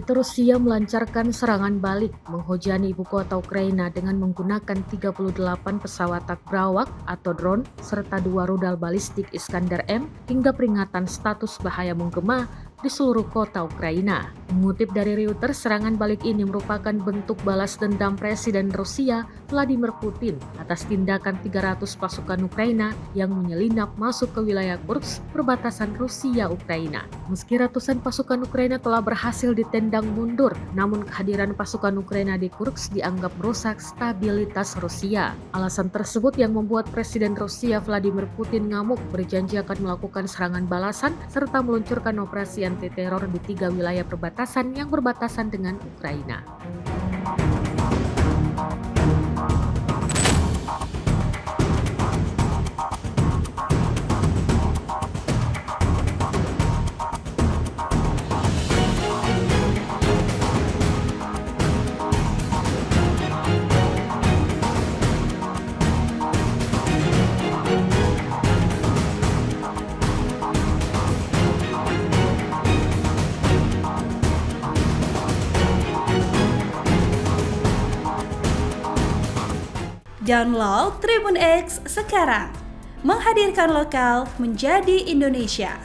Rusia melancarkan serangan balik menghujani ibu kota Ukraina dengan menggunakan 38 pesawat tak berawak atau drone serta 2 rudal balistik Iskander-M hingga peringatan status bahaya menggema di seluruh kota Ukraina. Mengutip dari Reuters, serangan balik ini merupakan bentuk balas dendam Presiden Rusia Vladimir Putin atas tindakan 300 pasukan Ukraina yang menyelinap masuk ke wilayah Kursk perbatasan Rusia-Ukraina. Meski ratusan pasukan Ukraina telah berhasil ditendang mundur, namun kehadiran pasukan Ukraina di Kursk dianggap merusak stabilitas Rusia. Alasan tersebut yang membuat Presiden Rusia Vladimir Putin ngamuk, berjanji akan melakukan serangan balasan serta meluncurkan operasi anti-teror di 3 wilayah perbatasan yang berbatasan dengan Ukraina. Download Tribun X sekarang, menghadirkan lokal menjadi Indonesia.